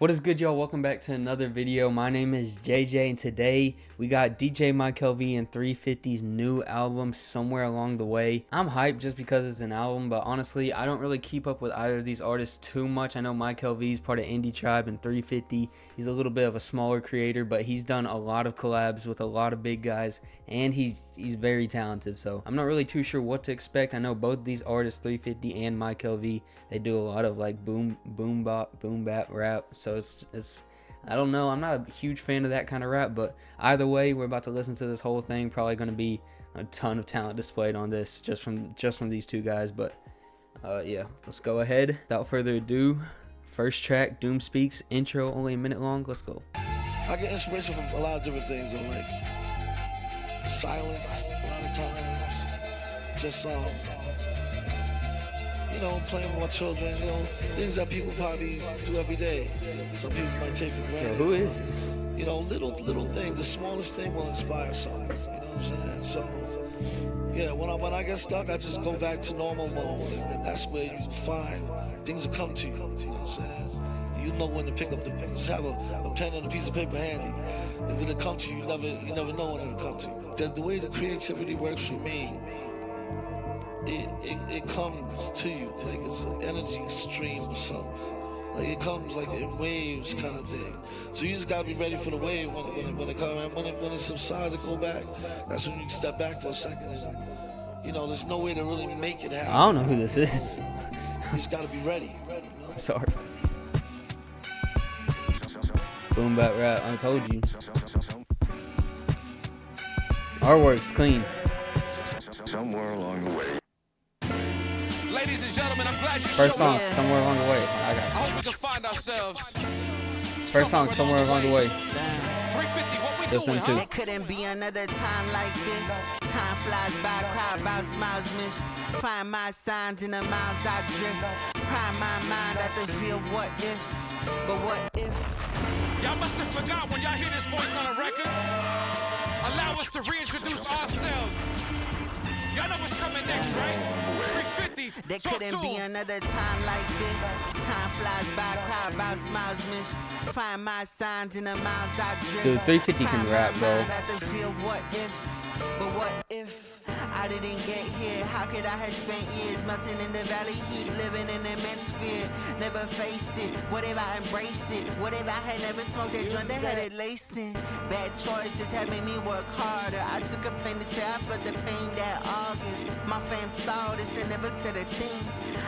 What is good, y'all? Welcome back to another video. My name is JJ, and today we got DJ Mykael V and 350's new album, Somewhere Along the Way. I'm hyped just because it's an album, but honestly, I don't really keep up with either of these artists too much. I know Mykael V is part of Indie Tribe, and 350, he's a little bit of a smaller creator, but he's done a lot of collabs with a lot of big guys, and he's very talented, so I'm not really too sure what to expect. I know both these artists, 350 and Mykael V, they do a lot of like boom bap rap, so it's I don't know, I'm not a huge fan of that kind of rap, but either way, we're about to listen to this whole thing. Probably going to be a ton of talent displayed on this just from these two guys. But yeah, let's go ahead without further ado. First track, Doom Speaks, intro, only a minute long. Let's go. I get inspiration from a lot of different things though, like silence a lot of times, just you know, playing with my children, you know, things that people probably do every day. Some people might take for granted. Yo, who is this? You know, little things, the smallest thing will inspire something, you know what I'm saying? So, yeah, when I get stuck, I just go back to normal mode, and that's where you find things will come to you, you know what I'm saying? You know when to pick up just have a pen and a piece of paper handy. Is it'll come to you, you never know when it'll come to you. The way the creativity works for me, it comes to you like it's an energy stream or something. Like it comes like in waves kind of thing. So you just gotta be ready for the wave when it comes. When it subsides and go back, that's when you can step back for a second. And, you know, there's no way to really make it happen. I don't know who this is. You just gotta be ready. You know? I'm sorry. Boom bap rap, I told you. Artwork's clean. Somewhere along the way. Ladies and gentlemen, I'm glad you First showed song, up. Somewhere Along the Way. I got I it. hope we can find ourselves. First song, Somewhere Along the Way. 350, what we Just doing, them two. huh? It couldn't be another time like this. Time flies by, cry about smiles missed. Find my signs in the miles I drift. Prime my mind at the field, what ifs. But what if? Y'all must have forgot when y'all hear this voice on a record. Allow us to reintroduce ourselves. Y'all know what's coming next, right? 350. There talk couldn't to be 'em. another time like this. Time flies by, cry about smiles missed. Find my signs in the miles I drift. Dude, 350 can Prime rap, my bro. mind at the field, what ifs. But what if I didn't get here? How could I have spent years melting in the valley heat, living in an immense fear? Never faced it. What if I embraced it? What if I had never smoked that joint that had it laced in? Bad choices had made me work harder. I took a plane to say I felt the pain that August. My fam saw this and never said a thing.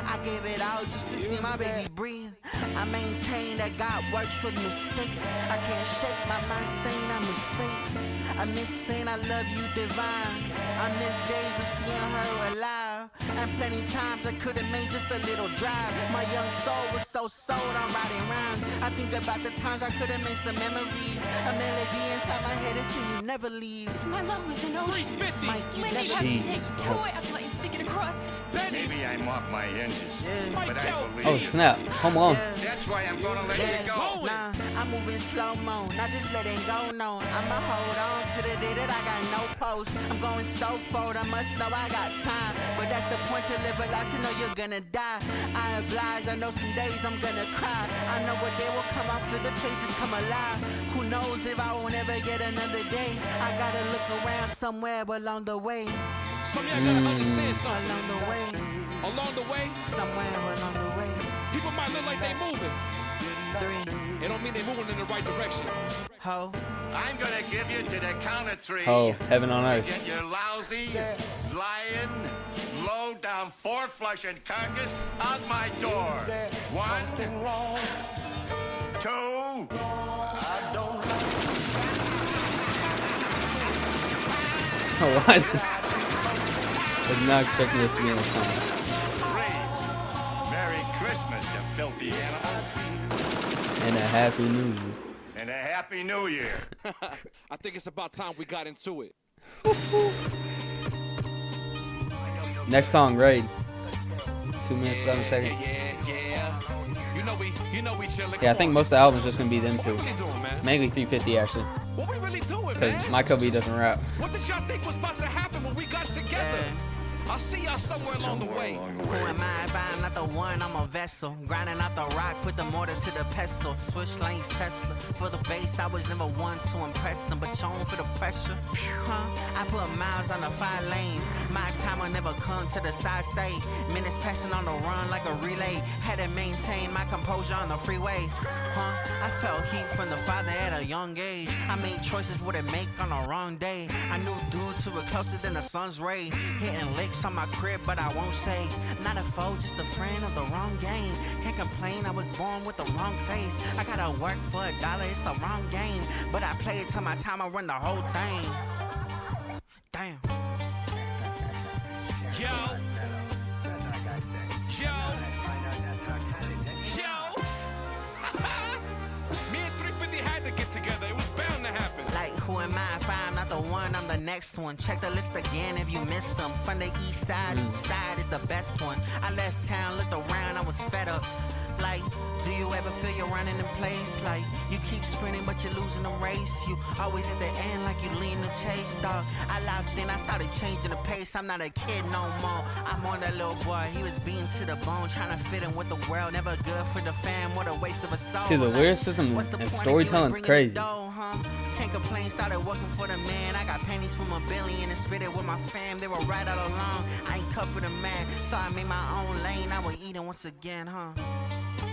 I gave it all just to see my baby breathe. I maintain that God works with mistakes. I can't shake my mind saying I'm mistake. I miss saying I love you divine. I miss days of seeing her alive. And plenty times I could have made just a little drive. My young soul was so sold on writing rhymes. I think about the times I could have made some memories. A melody inside my head is saying you never leave. If my love was an ocean, 350. Mike, you Lindy'd never have to Jeez, take bro. 2 airplanes to get across it. Benny. Maybe I'm off my hinges, Yeah. but I Mykael believe. Oh snap, Home Alone. That's why I'm gonna let you go. Nah, I'm moving slow-mo, not just letting go, no. I'ma hold on to the day that I got no post. I'm going so forward, I must know I got time. But that's the point to live a life, to know you're gonna die. I oblige, I know some days I'm gonna cry. I know what day will come, I feel the pages come alive. Who knows if I won't ever get another day. I gotta look around somewhere along the way. Some of y'all gotta understand something. Along the way, Along the way, somewhere along the way. people might look like they moving. 3, It don't mean they moving in the right direction. ho. I'm gonna give you to the count of 3. Oh, heaven on to earth. get your lousy, lying, low down, 4-flushing carcass out my door. 1, 2. Oh, why is it? I was not expecting this to be in the song. 3. Merry Christmas, you filthy animal, And a Happy New Year. and a Happy New Year. I think it's about time we got into it. Next song, Raid. 2 minutes, 11 seconds. Yeah. You know we chillin'. Yeah, I think most of the album's just gonna be them What two. we really doing, man? Mainly 350 actually, What we really doing, because man? Mykael V doesn't rap. What did y'all think was about to happen when we got together? I'll see y'all somewhere along the way. Who am I if I'm not the one? I'm a vessel. Grinding out the rock, put the mortar to the pestle. Switch lanes, Tesla. For the base, I was never one to impress them, but shown for the pressure. I put miles on the 5 lanes. My time will never come to the side say. Minutes passing on the run like a relay. Had to maintain my composure on the freeways. I felt heat from the father at a young age. I made choices wouldn't make on the wrong day. I knew dudes who were closer than the sun's ray. Hitting licks on my crib, but I won't say. Not a foe, just a friend of the wrong game. Can't complain, I was born with the wrong face. I gotta work for $1, it's the wrong game. But I play it till my time, I run the whole thing. Damn. Yo. Me and 350 had to get together. It was bound to happen. Like, who am I if I'm not the one? I'm the next one. Check the list again if you missed them. From the east side, each side is the best one. I left town, looked around, I was fed up. Like, do you ever feel you're running in place? Like, you keep sprinting but you're losing the race. You always at the end like you lean the chase, dog. I locked in, I started changing the pace. I'm not a kid no more. I'm on that little boy. He was beaten to the bone, trying to fit in with the world. Never good for the fam, what a waste of a soul. Dude, the lyricism and storytelling's crazy. Can't complain, started working for the man. I got pennies from $1 billion and spit it with my fam. They were right all along. I ain't cut for the man, so I made my own lane. I was eating once again,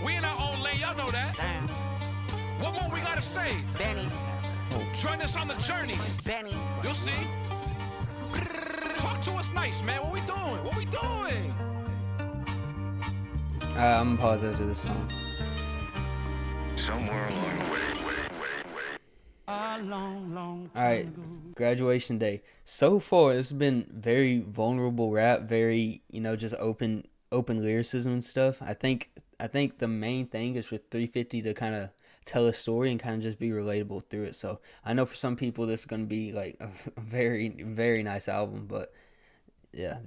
We in our own lane, y'all know that. Damn. What more we gotta say? Benny, Join us on the journey. Benny. You'll see. Talk to us nice, man. What we doing? What we doing? I'm positive to this song. Somewhere along the way. Alright, graduation day. So far, it's been very vulnerable rap, very, just open lyricism and stuff. I think the main thing is with 350 to kind of tell a story and kind of just be relatable through it. So I know for some people this is going to be like a very, very nice album, but yeah,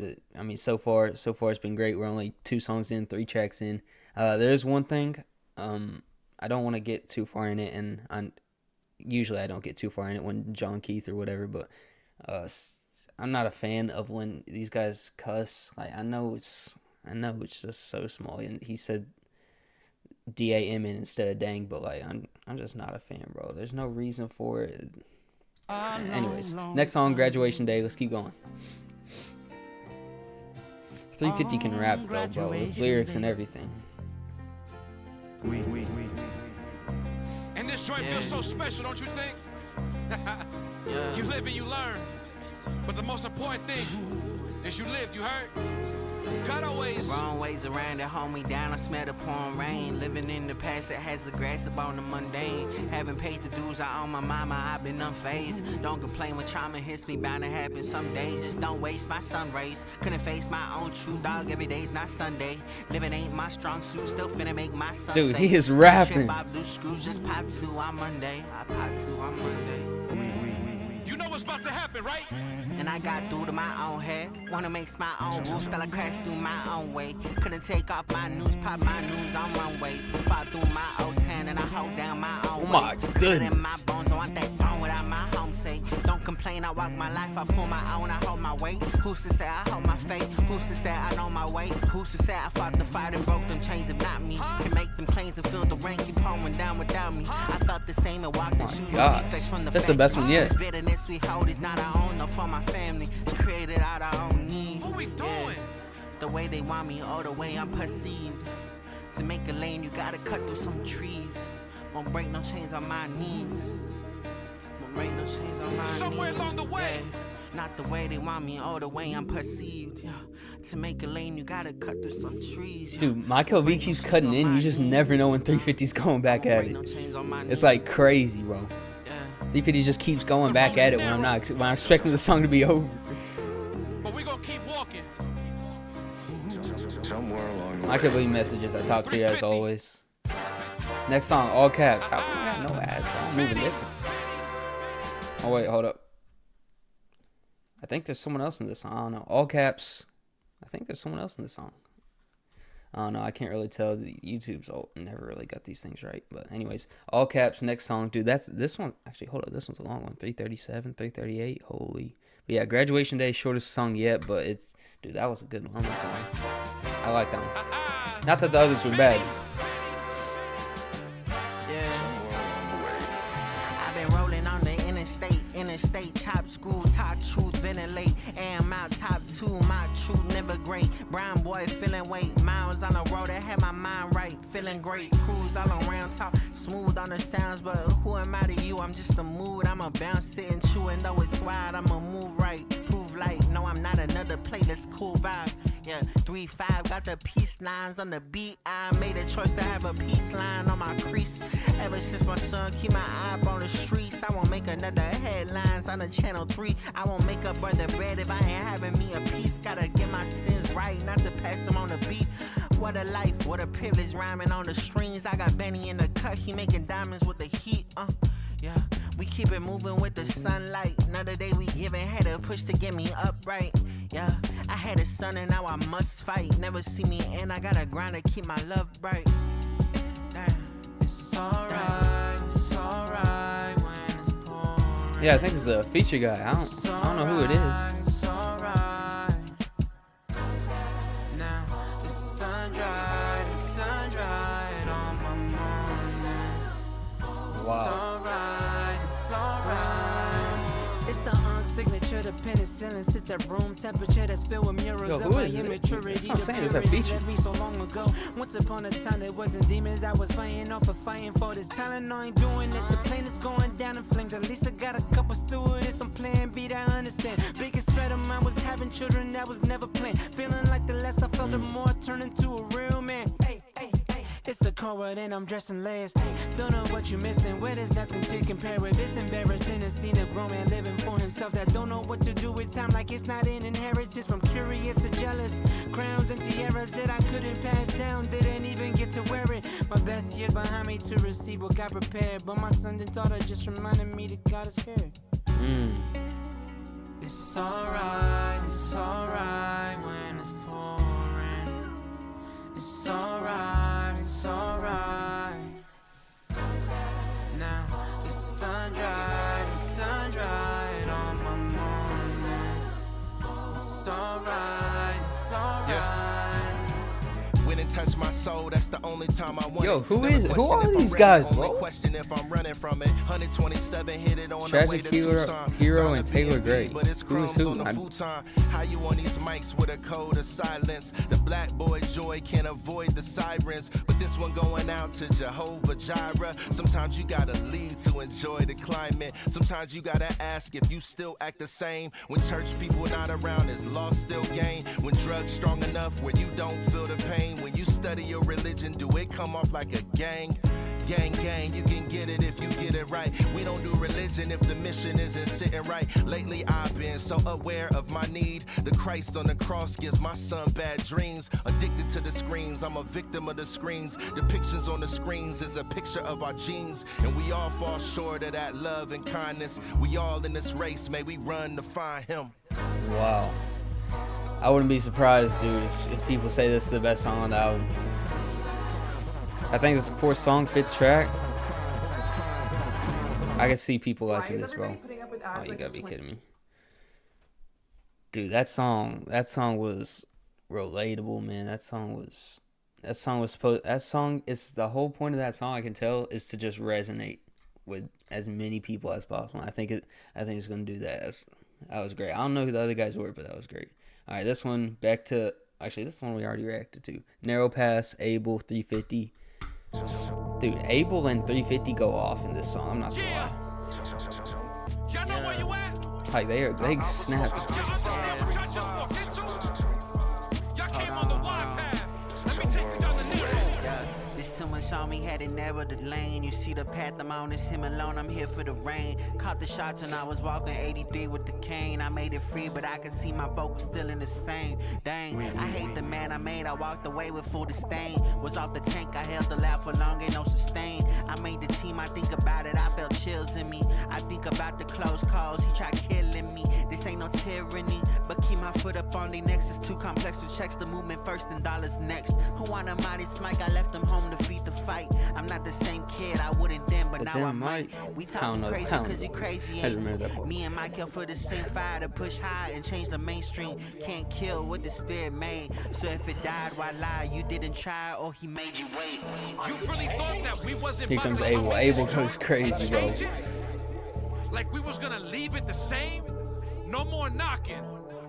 so far it's been great. We're only 2 songs in, 3 tracks in. There's one thing, I don't want to get too far in it, and usually I don't get too far in it when John Keith or whatever, but I'm not a fan of when these guys cuss. Like, I know it's just so small, and he said D-A-M-N instead of dang, but like I'm just not a fan, bro. There's no reason for it. Anyways, next song, Graduation Day. Let's keep going. 350 can rap though, bro, with lyrics and everything. And this joint feels so special, don't you think? You live and you learn. But the most important thing is you lived, you heard? Cutaways. Wrong ways around to hold me down. I smell the pouring rain. Living in the past that has the grass upon the mundane. Haven't paid the dues I owe my mama. I've been unfazed. Don't complain when trauma hits me. Bound to happen some days. Just don't waste my sun rays. Couldn't face my own true dog. Every day's not Sunday. Living ain't my strong suit. Still finna make my son. Dude, he is rapping. Bob blue screws just pop 2 on Monday. I pop 2 on Monday. You know what's about to happen, right? And I got through to my own head. Wanna make my own rules, style I crash through my own way. Couldn't take off my news, pop my news on runways. Fall through my old tan and I hold down my own. Oh my goodness. In my bones, I want that throne without my home say. Don't complain, I walk my life, I pull my own, I hold my weight. Who's to say I hold my fate? Who's to say I know my way? Who's to say I fought the fight and broke them chains if not me? Can make them claims and feel the rain keep pouring down without me. I felt the same and walked in shoes. Defects from the that's the best one yet. This bitterness we hold is not our own, nor for my family. It's created out our own need. What we doing? Yeah. The way they want me or the way I'm perceived. To make a lane, you gotta cut through some trees. Won't break no chains on my knees. Won't break no chains on my Somewhere knees. along the way. Yeah. Not the way they want me or the way I'm perceived. Yeah. To make a lane, you gotta cut through some trees. Yeah. Dude, Mykael V keeps cutting in. You just never know when 350's going back at it. It's like crazy, bro. 350 just keeps going back at it when I'm expecting the song to be over. But we gonna keep walking. Somewhere along the way. Mykael V messages I talk to you as always. Next song, all caps. How come I got no ads, bro? I'm moving different. Oh wait, hold up. I think there's someone else in this song. I don't know. All caps. I think there's someone else in this song. I don't know. I can't really tell. The YouTube's never really got these things right. But anyways, all caps. Next song, dude. This one. Actually, hold up. This one's a long one. 337, 338. Holy. But yeah, Graduation Day, shortest song yet. But it's Dude, that was a good one. I'm not gonna lie. I like that one. Not that the others were bad. I've been rolling on the interstate, chop school, talk truth, ventilate, am out, top 2, my truth, never great, brown boy feeling weight, miles on the road, I had my mind right, feeling great, cruise all around, talk smooth on the sounds, but who am I to you, I'm just a mood, I'm a bounce, sitting, chewing, though it's wide, I'ma move right, prove light, no I'm not another playlist, cool vibe, yeah, 3-5, got the peace lines on the beat, I made a choice to have a peace line on my crease, ever since my son keep my eye up on the streets, I won't make another headlines on the channel 3, I won't make up brother bread if I ain't having me a piece, gotta get my sins right, not to pass them on the beat, what a life, what a privilege, rhyming on the strings, I got Benny in the cut, he making diamonds with the heat, yeah, we keep it moving with the sunlight, another day we giving, had a push to get me upright, yeah, I had a son and now I must fight, never see me end, I gotta grind to keep my love bright, damn, it's alright when it's pouring. Yeah, I think it's the feature guy. I don't know who it is. It's alright. Now the sun dried on my morning. Wow. It's alright. It's the signature, the penicillin sits at room temperature that's filled with murals Yo, of who my is it? immaturity. That's what I'm saying, it's a feature. Left me so long ago. Once upon a time there wasn't demons. I was fighting off of fighting for this talent. No, I ain't doing it. The plane is going down in flames. At least I got a couple stewards. I'm playing beat, I understand. Biggest threat of mine was having children that was never planned. Feeling like the less I felt, the more I turned into a real man. Hey. It's the chorus and I'm dressing last. Don't know what you're missing, where there's nothing to compare with. It's embarrassing to see a grown man living for himself that don't know what to do with time, like it's not an inheritance. From curious to jealous, crowns and tiaras that I couldn't pass down, didn't even get to wear it. My best years behind me to receive what God prepared, but my son and daughter just reminded me that God is here. It's alright when it's pouring. It's alright. Now the sun dried on my morning. It's alright. When it touched my soul, that's the only time I want. Yo, who are these guys, bro? Question if I'm running from it. 127 hit it on Tragic the way to Tucson. Hero and Taylor Gray. But it's Who is crumbs who? on the futon. How you on these mics with a code of silence? The black boy joy can't avoid the sirens, but this one going out to Jehovah Jireh. Sometimes you gotta leave to enjoy the climate. Sometimes you gotta ask if you still act the same. When church people not around, is lost still gain? When drugs strong enough where you don't feel the pain? When you study your religion, do it come off like a gang? Gang, you can get it if you get it right. We don't do religion if the mission isn't sitting right. Lately I've been so aware of my need. The Christ on the cross gives my son bad dreams. Addicted to the screens, I'm a victim of the screens. Depictions on the screens is a picture of our genes, and we all fall short of that love and kindness. We all in this race, may we run to find him. Wow. I wouldn't be surprised, dude, if people say this is the best song on the album. I think it's the 4th song, 5th track. I can see people liking this, bro. Oh, you gotta be kidding me. Dude, that song was relatable, man. That song is the whole point of that song, I can tell, is to just resonate with as many people as possible. I think it's gonna do that. That was great. I don't know who the other guys were, but that was great. All right, this one back to actually this one we already reacted to. Narrow Pass, Abel, 350. Dude, Abel and 350 go off in this song. I'm not gonna lie. Y'all know where you at? Like they snap. Y'all understand what y'all just walked into? Y'all came on the wide path. Let me take you down the narrow. There's too much on me, had to narrow the lane. You see the path I'm on, it's him alone, I'm here for the rain. Caught the shots and I was walking 83 with the cane. I made it free, but I can see my focus still in the same. Dang, I hate the man I made, I walked away with full disdain. Was off the tank, I held the laugh for long, ain't no sustain. I made the team, I think about it, I felt chills in me. I think about the close calls, he tried killing me. This This ain't no tyranny, but keep my foot up on the next. It's too complex to checks the movement first and dollars next. Who want a mighty smike? I left them home to feed the fight. I'm not the same kid, I wouldn't then, but now I might. We talking crazy cause you crazy, ain't me and Mykael for the same fire to push high and change the mainstream. Can't kill what the spirit made. So if it died, why lie? You didn't try or he made you wait. You really thought that we wasn't Here comes Abel. Abel goes crazy, bro. Like we was gonna leave it the same? No more knocking.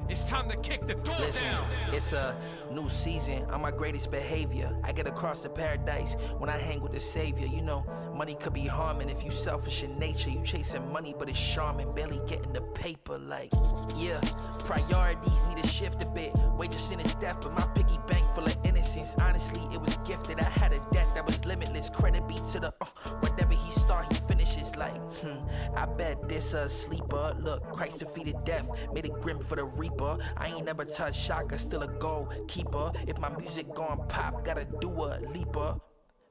It's time to kick the door down. It's a new season on my greatest behavior. I get across the paradise when I hang with the savior. You know, money could be harming if you selfish in nature. You chasing money, but it's charming, barely getting the paper. Like, yeah, priorities need to shift a bit. Wages in his death, but my piggy bank full of innocence. Honestly, it was gifted. I had a debt that was limitless. Credit be to the whatever he start, he finishes. Like, I bet this a sleeper. Look, Christ defeated death, made it grim for the reaper. I ain't never touched shotgun, still a goalkeeper. If my music gon' pop, gotta do a leaper.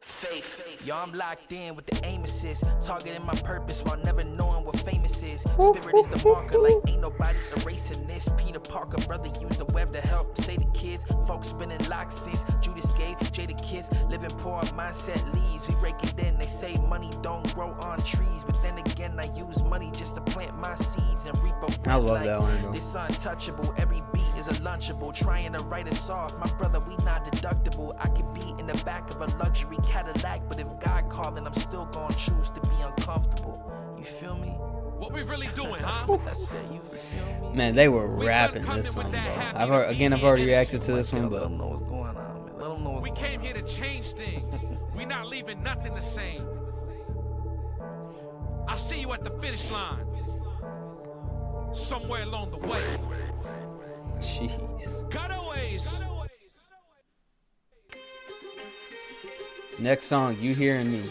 Faith, yo, I'm locked in with the aim assist, targeting my purpose while never knowing what famous is. Spirit is the marker, like ain't nobody erasing this. Peter Parker, brother, use the web to help say the kids. Folks spinning locks since Judas gave Jada kiss. Living poor, mindset leaves. We rake it in, they say money don't grow on trees, but then again, I use money just to plant my seeds and reap a I love that one, bro. This untouchable, every beat is a lunchable. Trying to write us off, my brother, we not deductible. I could be in the back of a luxury Cadillac, but if God calling, I'm still gonna choose to be uncomfortable. You feel me? What we really doing, huh? I said, you feel me? Man, they were rapping this song, bro. I've already reacted to this one, but Let them know what's going on, man. Let them know what's We going came here to change things. We not leaving nothing the same. I'll see you at the finish line. Somewhere along the way. jeez. Cutaways. Next song, You Hearing Me. Yeah.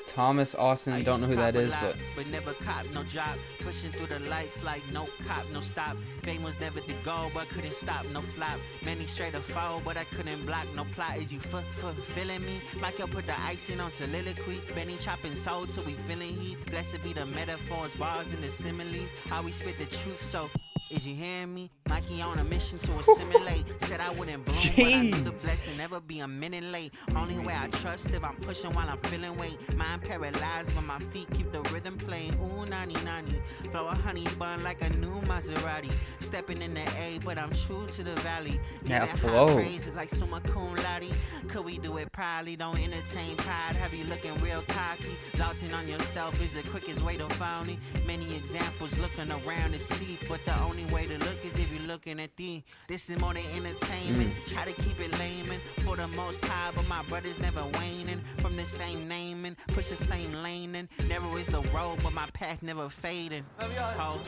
Thomas Austin, don't know who that is, but never cop no job. Pushing through the lights like no cop, no stop. Fame was never the goal, but couldn't stop, no flop. Many straight to fall, but I couldn't block, no plot. Is you feeling me? Mykael put the icing on soliloquy. Benny chopping soul till we feeling heat. Blessed be the metaphors, bars, and the similes. How we spit the truth, so is you hearing me? Mikey on a mission to assimilate. Said I wouldn't bloom, but I knew the blessing never be a minute late. Only way I trust if I'm pushing while I'm feeling weight. Mind paralyzed, but my feet keep the rhythm playing. Ooh, nani nani. Flow a honey bun like a new Maserati. Stepping in the A, but I'm true to the valley. That Giving flow. high praises like summa cum laude. Could we do it proudly? Don't entertain pride. Have you looking real cocky? Doubting on yourself is the quickest way to find me. Many examples looking around to see, but the only way to look is if you're looking at thee. This is more than entertainment. Try to keep it layman for the most high, but my brothers never waning from the same naming. Push the same lane and narrow is the road, but my path never fading. Ho.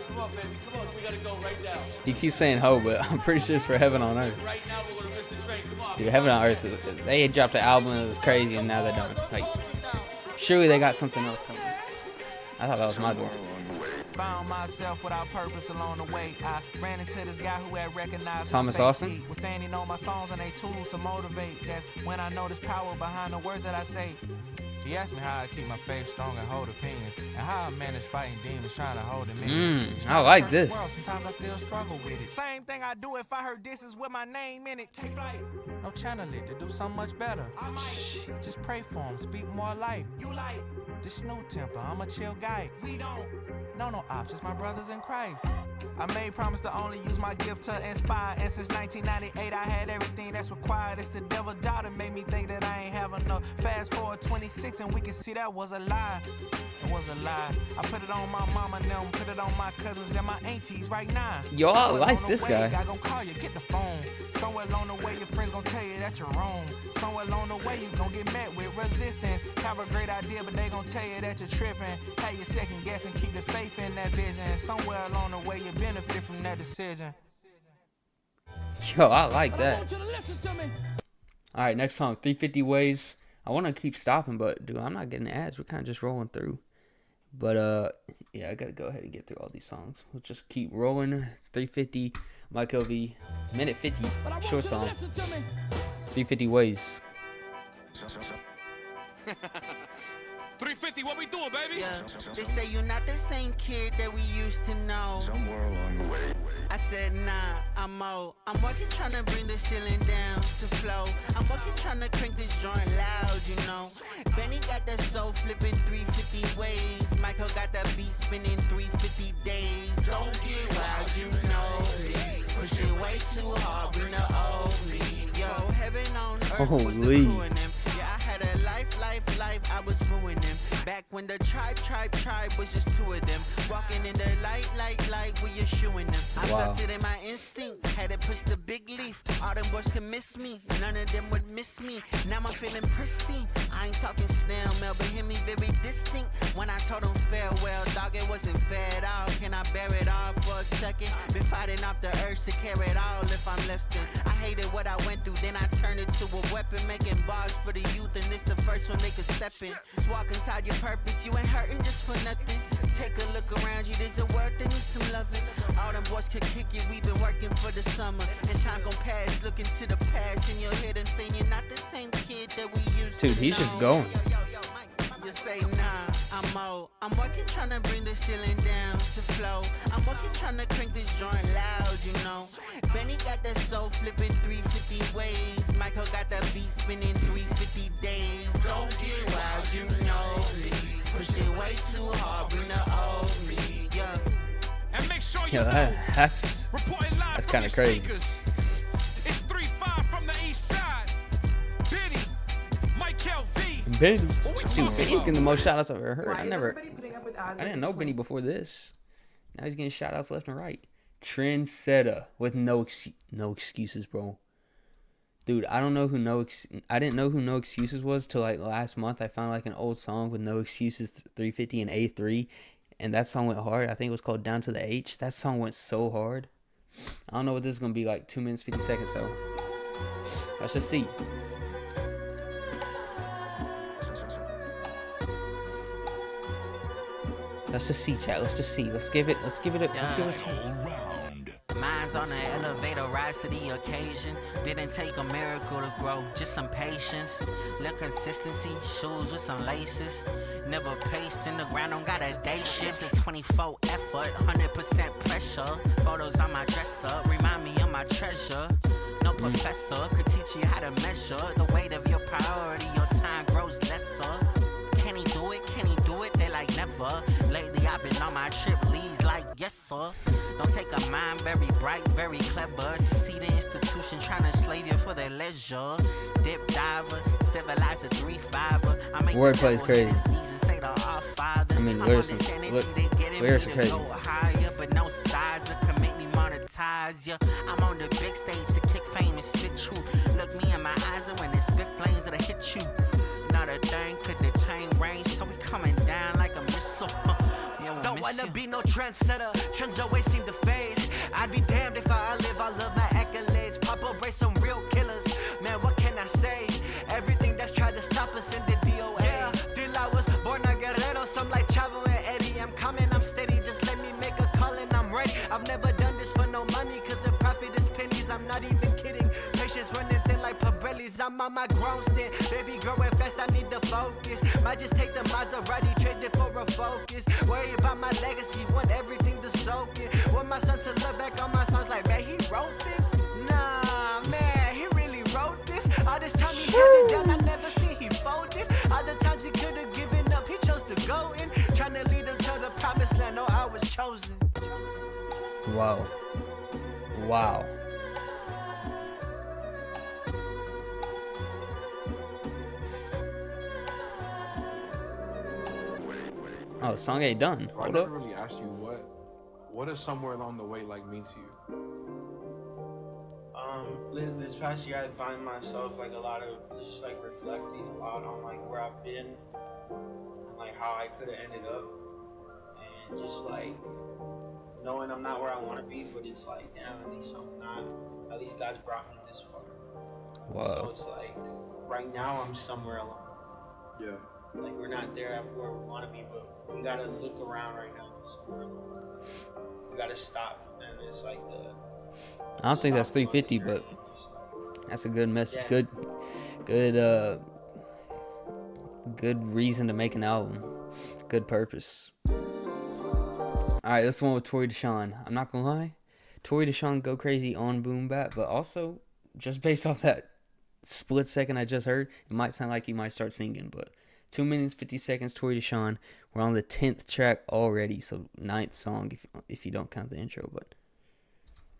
Come on, baby. Come on. We gotta go right now. He keeps saying ho, but I'm pretty sure it's for Heaven on Earth. Right now, we're gonna miss the train. Come on. Dude, Heaven on Earth, they had dropped an album that was crazy, and now they're done. Like, surely they got something else coming. I thought that was my door. Found myself without purpose along the way. I ran into this guy who had recognized Thomas my face. Austin? He was saying he know my songs and they tools to motivate. That's when I noticed power behind the words that I say. He asked me how I keep my faith strong and hold opinions, and how I manage fighting demons trying to hold them in. I like this. Sometimes I still struggle with it. Same thing I do if I heard this is with my name in it. Take flight. No channel it to do something much better. I might just pray for him, speak more life. You like this new temper, I'm a chill guy. We don't know no ops, just my brothers in Christ. I made promise to only use my gift to inspire, and since 1998 I had everything that's required. It's the devil's job that made me think that I ain't have enough. Fast forward 26 and we can see that was a lie. It was a lie. I put it on my mama and them, put it on my cousins and my aunties right now. Yo, I like this guy. I gon' call you, get the phone. Somewhere along the way your friends gon' tell you that you're wrong. Somewhere along the way you gon' get met with resistance. Have a great idea but they gon' tell you that you're tripping. Have you second guessing, keep the faith in that vision. Somewhere along the way you benefit from that decision. Yo, I like that. Alright, next song, 350 WAZE. I want to keep stopping, but dude, I'm not getting ads. We're kind of just rolling through. But yeah, I gotta go ahead and get through all these songs. We'll just keep rolling. 350 Mykael V, minute 50, short song. 350 WAZE. 350, what we doing, baby? Yeah, they say you're not the same kid that we used to know. Somewhere along the way. I said, nah, I'm old. I'm working trying to bring the ceiling down to flow. I'm working trying to crank this joint loud, you know. Benny got that soul flipping 350 ways. Michael got that beat spinning 350 days. Don't get wild, you know me. Push it way too hard, bring the old me. Yo, heaven on earth was the crew in them. Yeah, I had a life, I was ruining them. Back when the tribe was just two of them. Walking in the light, with your shoe in them. I felt it in my instinct, had to push the big leaf. All them boys could miss me, none of them would miss me. Now I'm feeling pristine. I ain't talking snail mail, but hear me very distinct. When I told them farewell, dog, it wasn't fair at all. Can I bear it all for a second? Been fighting off the urge to carry it all if I'm less than. I hated what I went through, then I turned it to a weapon. Making bars for the youth, and it's the first one they could step in. Just walk inside your purpose, you ain't hurting just for nothing. Take a look around you, there's a world that needs some loving. All them boys could kick it, we been working for the summer. And time gon' pass, looking to the past. And you'll hear them saying you're not the same kid that we used to know. Dude, he's just going. You say nah, I'm old. I'm working trying to bring the ceiling down to flow. I'm working trying to crank this joint loud, you know. Benny got that soul flipping 350 ways. Michael got that beat spinning 350 days. Don't get wild, you know me. Push it way too hard, bring the old me, yeah. And make sure you Yo, know. that's kind of crazy. It's 3-5 from the east side. Benny, Mykael V. Benny. Dude, Benny's getting the most shout outs I've ever heard. I didn't know Benny before this. Now he's getting shout outs left and right. SETTA with no excuses, bro. Dude, I didn't know who No Excuses was till like last month. I found like an old song with No Excuses 350 and A3, and that song went hard. I think it was called Down to the H. That song went so hard. I don't know what this is gonna be like. 2 minutes 50 seconds though. Let's just see. Let's just see, chat. Let's just see. Let's give it a chance. Mine's on the elevator, rise to the occasion. Didn't take a miracle to grow, just some patience. Little consistency, shoes with some laces. Never paced in the ground, don't got a day shift. A 24 effort, 100% pressure. Photos on my dresser, remind me of my treasure. No professor could teach you how to measure the weight of your priority. Your time grows lesser. Can he do it? Can he do it? They like never. Lately I've been on my trip, leads like yes sir. Don't take a mind very bright, very clever to see the institution trying to slave you for their leisure. Dip diver, civilize a 3-5er. I make wordplay is crazy. I mean, lyrics are crazy. Go higher, but no size can make me monetize ya. I'm on the big stage to kick fame and spit truth. Look me in my eyes and when it spit flames it'll hit you. Not a thing could detain range, so we coming down like a missile. Don't wanna be no trendsetter, trends always seem to fade. I'd be damned if I outlive all of my accolades. Pop up, raise some real killers. Man, what can I say? Everything that's tried to stop us in the DOA. Yeah, till I was born a guerrero, some like Chavo and Eddie. I'm coming, I'm steady, just let me make a call and I'm ready. I've never done this for no money, cause the profit is pennies. I'm not even kidding. Patience running thin like Pirellis. I'm on my ground stand. Baby growing fast, I need to focus. Might just take the Maserati, trade it for a Focus. Worry about my legacy, want everything to soak in. Want my son to look back on my songs like, man, he wrote this? Nah, man, he really wrote this. All this time he held it down, I never seen he folded. All the times he could have given up, he chose to go in. Trying to lead him to the promised land, no, I was chosen. Wow. Wow. Oh, the song ain't done. I never really asked you what does Somewhere Along the Way like mean to you? This past year I find myself like just like reflecting a lot on like where I've been and like how I could have ended up, and just like knowing I'm not where I want to be, but it's like damn, at least God's brought me this far. Wow. So it's like right now I'm somewhere along. Yeah. Like we're not there at where we want to be, but we gotta look around right now. Somewhere along. We gotta stop, and it's like I don't think that's 350, but good reason to make an album. Good purpose. Alright, this one with Tory Deshawn. I'm not gonna lie, Tory Deshawn go crazy on Boom Bap, but also, just based off that split second I just heard, it might sound like he might start singing, but 2 minutes 50 seconds Tory Deshawn. We're on the 10th track already, so 9th song if you don't count the intro, but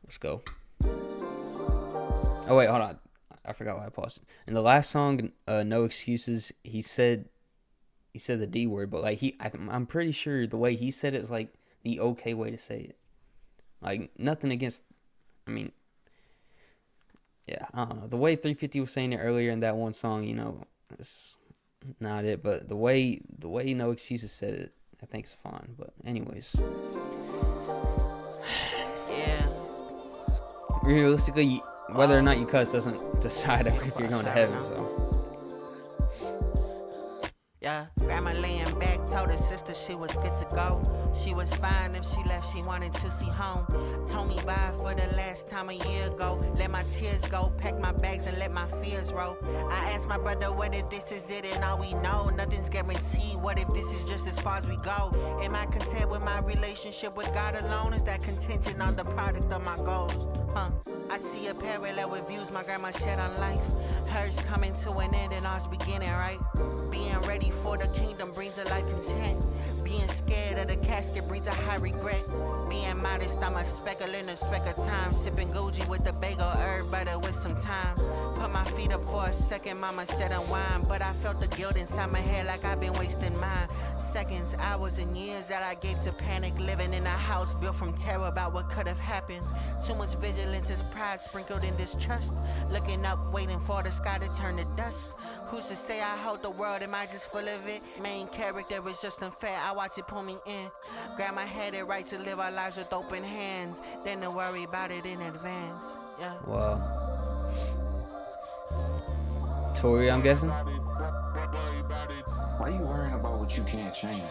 let's go. Oh wait, hold on, I forgot why I paused it. In the last song, No Excuses, he said the D word, but like I'm pretty sure the way he said it is like the okay way to say it. Like, nothing against, I mean, yeah, I don't know. The way 350 was saying it earlier in that one song, you know, it's not it. But the way No Excuses said it, I think is fine. But anyways, Yeah. realistically, whether or not you cuss doesn't decide if you're going to heaven. So. Yeah, grandma laying back, told her sister she was good to go. She was fine if she left, she wanted to see home. Told me bye for the last time a year ago. Let my tears go, pack my bags and let my fears roll. I asked my brother what if this is it and all we know. Nothing's guaranteed, what if this is just as far as we go? Am I content with my relationship with God alone? Is that contingent on the product of my goals? I see a parallel with views my grandma shed on life. Hers coming to an end and ours beginning, right? Being ready for the kingdom brings a life content. Being scared of the casket brings a high regret. Being modest, I'm a speckle in a speck of time. Sipping Gucci with the bagel, herb butter with some time. Put my feet up for a second, mama said unwind. But I felt the guilt inside my head like I've been wasting mine. Seconds, hours, and years that I gave to panic. Living in a house built from terror about what could have happened. Too much vigilance is pride sprinkled in distrust. Looking up, waiting for the sky to turn to dust. Who's to say I hold the world? Am I just full of it? Main character is just unfair. I watch it pull me in. Grandma had it right to live our lives with open hands. Then to worry about it in advance. Yeah. Wow. Tory, I'm guessing? Why you worrying about what you can't change?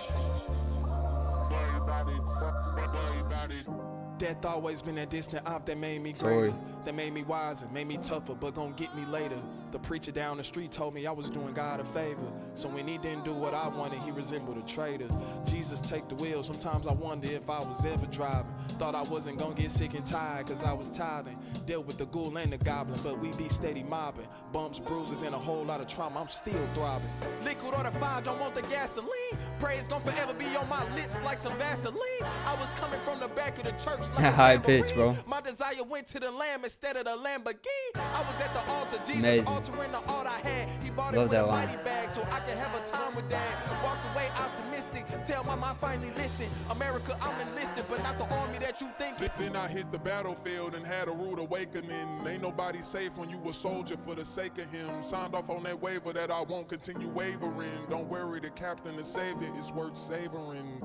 Death always been a distant op that made me greater, that made me wiser, made me tougher, but gon' get me later. The preacher down the street told me I was doing God a favor, so when he didn't do what I wanted, he resembled a traitor. Jesus take the wheel, sometimes I wonder if I was ever driving. Thought I wasn't gon' get sick and tired, cause I was tithing. Dealt with the ghoul and the goblin, but we be steady mobbing. Bumps, bruises, and a whole lot of trauma, I'm still throbbing. Liquid on the fire, don't want the gasoline. Praise gon' forever be on my lips like some Vaseline. I was coming from the back of the church like high pitch, bro. My desire went to the lamb instead of the Lamborghini. I was at the altar, Jesus Amazing. altering the all I had. He bought Love it with that a line. mighty bag so I could have a time with dad. Walked away optimistic, tell my mind finally listen. America, I'm enlisted, but not the army that you think. Then I hit the battlefield and had a rude awakening. Ain't nobody safe when you a soldier for the sake of him. Signed off on that waiver that I won't continue wavering. Don't worry, the captain, the savior, is worth savoring.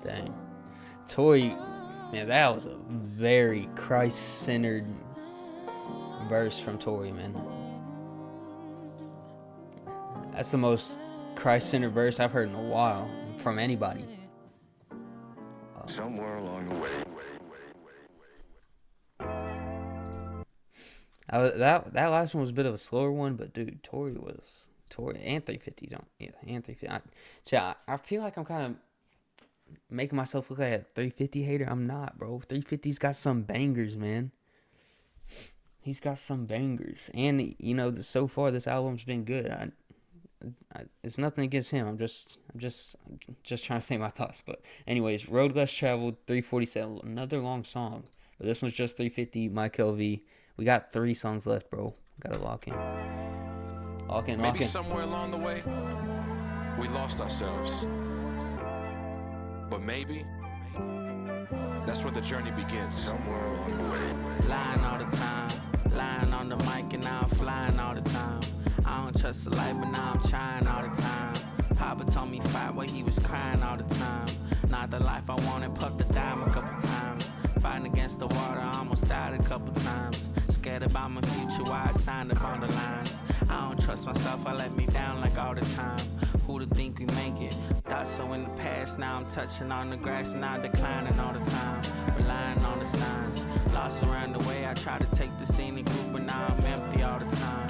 Dang. Tory, man, that was a very Christ-centered verse from Tory, man. That's the most Christ-centered verse I've heard in a while from anybody. Somewhere along the way. That last one was a bit of a slower one, but dude, Tory and 350 don't. Yeah, and 350. I feel like I'm kind of making myself look like a 350 hater. I'm not, bro. 350's got some bangers, man. He's got some bangers, and you know, so far this album's been good. It's nothing against him. I'm just trying to say my thoughts. But anyways, Road Less Traveled, 347, another long song, but this one's just 350. Mykael V. We got 3 songs left, bro. Gotta lock in. Maybe somewhere along the way, we lost ourselves. But maybe that's where the journey begins. Somewhere along the way. Lying all the time, lying on the mic and now I'm flying all the time. I don't trust the light, but now I'm trying all the time. Papa told me fight while he was crying all the time. Not the life I wanted, puffed the dime a couple times. Fighting against the water, I almost died a couple times. Scared about my future, why I signed up on the lines. I don't trust myself, I let me down like all the time. Who'da think we make it? Thought so in the past, now I'm touching on the grass and I'm declining all the time. Relying on the signs, lost around the way, I try to take the scenic route, but now I'm empty all the time.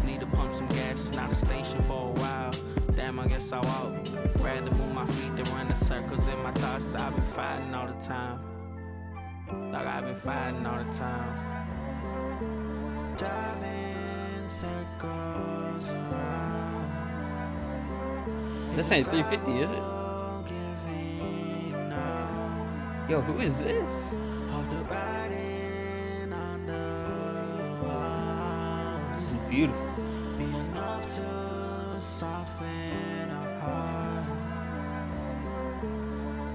need to pump some gas, not a station for a while. Damn, I guess I walk. Rather move my feet than run the circles in my thoughts. I've been fighting all the time. Like I've been fighting all the time. Driving circles around. This ain't 350, is it? Yo, who is this? This is beautiful. Be enough to soften our heart.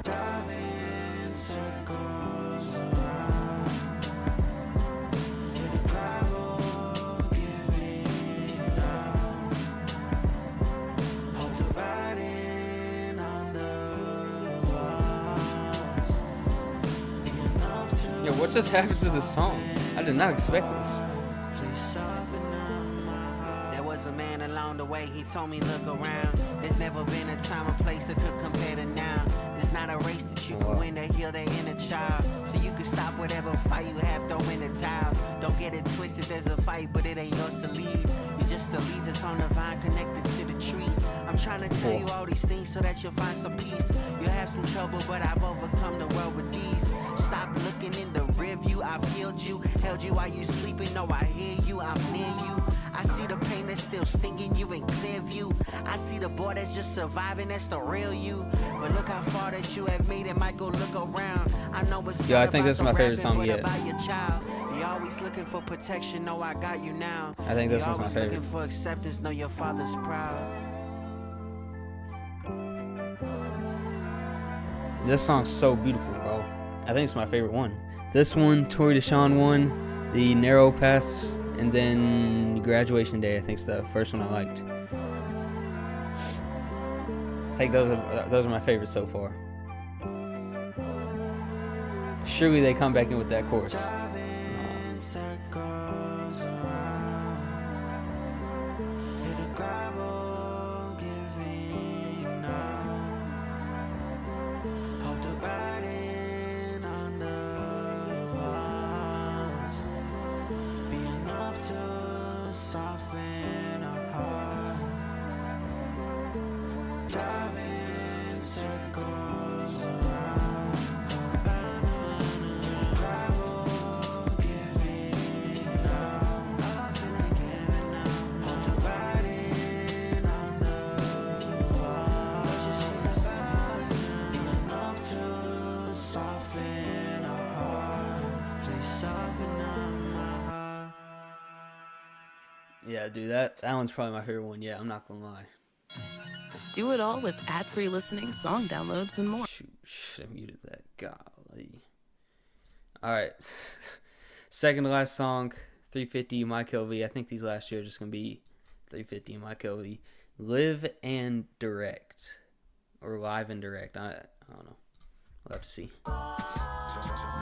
Driving circles around. To the gravel, giving out. Hope the writing on the walls. Be enough to. Yo, what just happened to this song? I did not expect this. There was a man along the way, he told me look around. There's never been a time or place that could compare to now. There's not a race that you can win to heal their inner child. So you can stop whatever fight you have, throw in the towel. Don't get it twisted, there's a fight, but it ain't yours to lead. You're just a leaf that's on the vine connected to the tree. I'm trying to tell you all these things so that you'll find some peace. You'll have some trouble, but I've overcome the world with these. Stop looking in the rear view, I've healed you. Held you while you sleeping, no, I hear you, I'm near you. I see the pain that's still stinging you in clear view. I see the boy that's just surviving, that's the real you. But look how far that you have made it, might go look around. I know it's Yo, I think this is my favorite song yet. About your child. You're always looking for protection, know I got you now. I think this is my always favorite. Looking for acceptance, know your father's proud. This song's so beautiful, bro. I think it's my favorite one. This one, Tory Deshawn one, the Narrow Paths, and then Graduation Day. I think is the first one I liked. I think those are my favorites so far. Surely they come back in with that chorus. Yeah, dude, that one's probably my favorite one. Yeah, I'm not gonna lie. Do it all with ad-free listening, song downloads, and more. Shoot, I muted that. Golly. All right. Second to last song, 350 Mykael V. I think these last year are just gonna be 350 Mykael V. Live and Direct, or Live and Direct. I don't know. We'll have to see.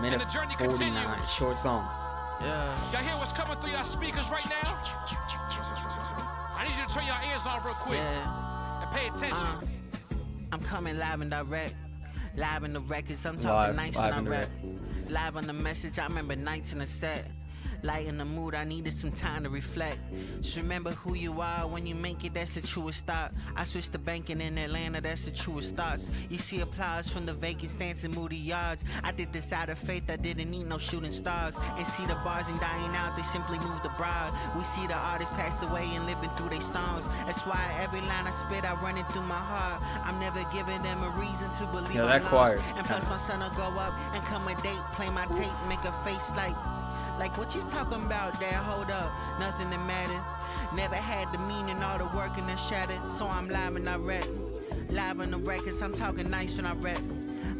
Minute 49, short song. Yeah. Y'all hear what's coming through y'all speakers right now? I need you to turn your ears on real quick and pay attention. I'm coming live and direct. Live in the records, I'm talking nights and I rap. Live on the message, I remember nights in the set. Light in the mood, I needed some time to reflect. Just remember who you are when you make it, that's the truest thought. I switched to banking in Atlanta, that's the truest thoughts. You see applause from the vacant stands in moody yards. I did this out of faith, I didn't need no shooting stars. And see the bars and dying out, they simply moved abroad. We see the artists pass away and living through their songs. That's why every line I spit, I run it through my heart. I'm never giving them a reason to believe I'm lost. And plus my son will go up and come a date, play my tape, make a face like what you talking about, Dad? Hold up, nothing that mattered. Never had the meaning, all the work and the shattered. So I'm live and I rap. Live on the records, I'm talking nice when I rap.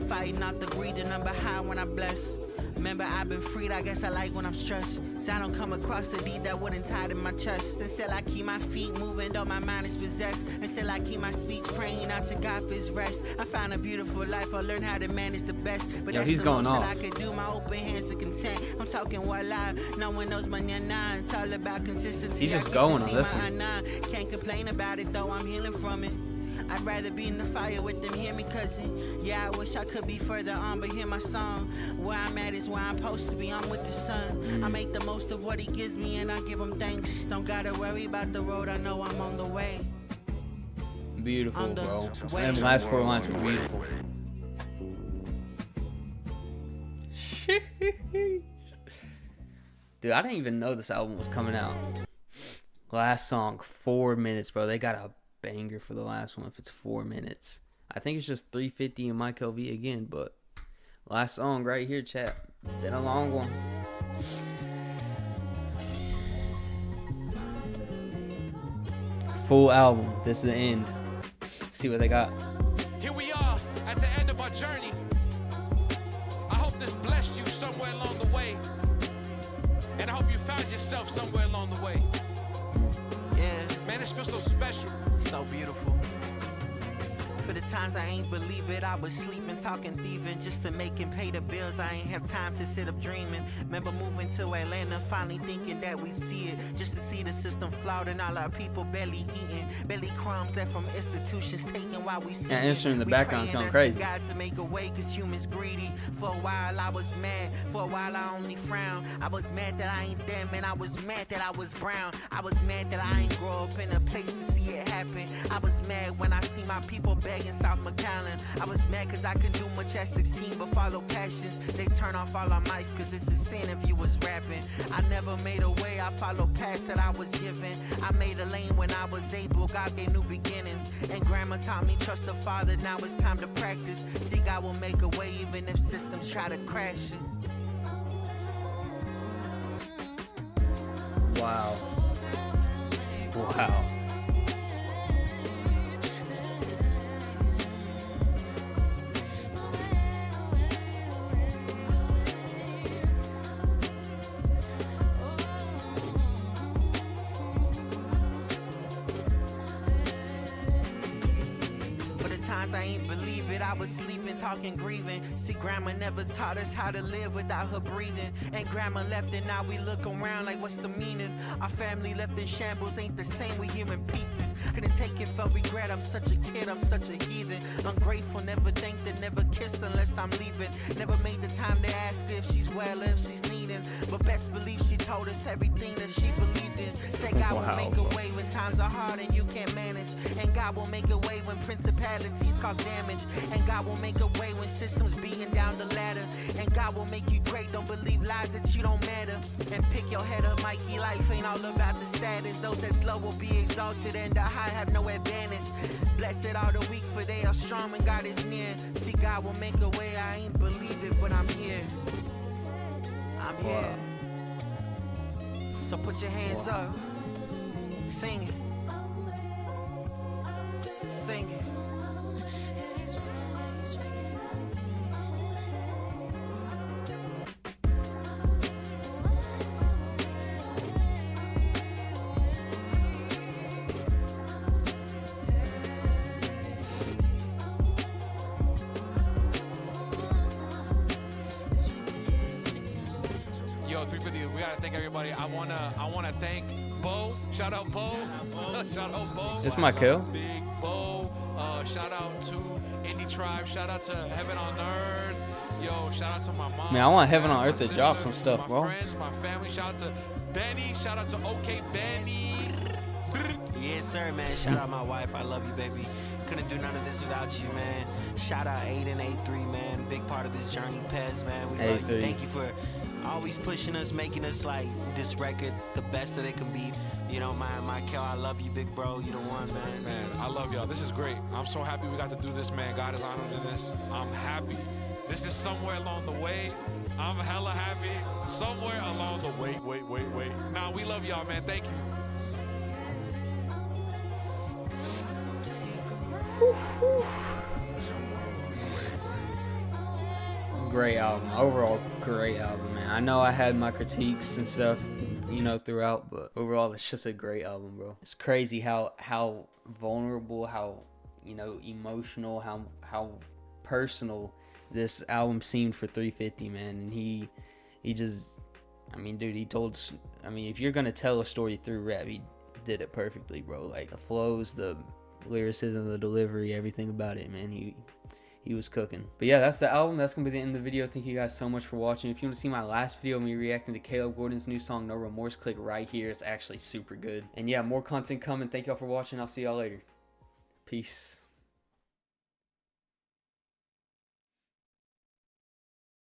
Fighting out the greed, the number high when I bless. Remember, I've been freed, I guess I like when I'm stressed. So I don't come across the deed that wouldn't tie in my chest. Until I keep my feet moving, though my mind is possessed. Until I keep my speech praying out to God for his rest. I found a beautiful life, I learned how to manage the best. But that's the most that I could do, my open hands are content. I'm talking white live, no one knows my nine. It's all about consistency. He's just going on this. Can't complain about it, though I'm healing from it. I'd rather be in the fire with them, hear me, cousin. Yeah, I wish I could be further on, but hear my song. Where I'm at is where I'm supposed to be, I'm with the sun. I make the most of what he gives me and I give him thanks. Don't gotta worry about the road, I know I'm on the way. Beautiful, bro. And the last 4 lines were beautiful. Dude, I didn't even know this album was coming out. Last song, 4 minutes, bro. They got a banger for the last one if it's 4 minutes. I think it's just 350 and Mykael V again, but last song right here, chat. Been a long one. Full album. This is the end. See what they got. Here we are at the end of our journey. I hope this blessed you somewhere along the way. And I hope you found yourself somewhere along the way. Yeah. Man, this feels so special. So beautiful. For the times I ain't believe it, I was sleeping, talking, thieving, just to make and pay the bills. I ain't have time to sit up dreaming. Remember moving to Atlanta, finally thinking that we'd see it, just to see the system flawed and all our people barely eating, barely crumbs left from institutions taken while we see. That instrument in the background's going crazy. God to make a way, cause humans greedy. For a while I was mad, for a while I only frown. I was mad that I ain't them, and I was mad that I was brown. I was mad that I ain't grow up in a place to see it happen. I was mad when I see my people in South McAllen. I was mad cause I couldn't do much at 16 but follow passions. They turn off all our mics cause it's a sin if you was rapping. I never made a way, I followed paths that I was given. I made a lane when I was able, God gave new beginnings. And grandma taught me trust the Father, now it's time to practice. See, God will make a way even if systems try to crash it. Wow. Wow. I ain't believe it, I was sleeping, talking, grieving. See, grandma never taught us how to live without her breathing. And grandma left and now we look around like what's the meaning? Our family left in shambles, ain't the same, we human pieces. Couldn't take it, felt regret, I'm such a kid, I'm such a heathen. Ungrateful, never thanked her, never kissed unless I'm leaving. Never made the time to ask her if she's well, if she's needing. But best believe she told us everything that she believed in. Said God will make a way when times are hard and you can't manage. And God will make a way when principalities cause damage. And God will make a way when systems beating down the ladder. And God will make you great, don't believe lies that you don't matter. And pick your head up, Mikey, life ain't all about the status. Those that slow will be exalted and the high have no advantage. Blessed are the weak for they are strong when God is near. See, God will make a way, I ain't believe it, but I'm here. I'm here. So put your hands up. Sing it. Sing it. Yo, 350, we gotta thank everybody. I wanna thank Bo. Shout out Bo. Shout out Bo. It's Mykael. Big Bo. Shout out to Indie Tribe. Shout out to Heaven on Earth. Yo, shout out to my mom. Man, I want Heaven on Earth to drop some stuff, bro. My friends, my family. Shout out to Benny. Shout out to OK Benny. Yes, sir, man. Shout out my wife. I love you, baby. Couldn't do none of this without you, man. Shout out Aiden, A3, man. Big part of this journey, Pez, man. We love you. Thank you for always pushing us, making us like this record the best that it can be. You know, Mykael, I love you, big bro. You the one, man. Man, I love y'all. This is great. I'm so happy we got to do this, man. God is honored in this. I'm happy. This is somewhere along the way. I'm hella happy. Somewhere along the way. Wait. Nah, we love y'all, man. Thank you. Great album. Overall, great album, man. I know I had my critiques and stuff, you know, throughout, but overall, it's just a great album, bro. It's crazy how vulnerable, how, you know, emotional, how personal this album seemed for 350, man. And he just, I mean, dude, if you're gonna tell a story through rap, he did it perfectly, bro. Like the flows, the lyricism, the delivery, everything about it, man. He was cooking. But yeah, that's the album. That's gonna be the end of the video. Thank you guys so much for watching. If you want to see my last video of me reacting to Caleb Gordon's new song No Remorse, click right here. It's actually super good. And yeah, more content coming. Thank y'all for watching. I'll see y'all later. Peace.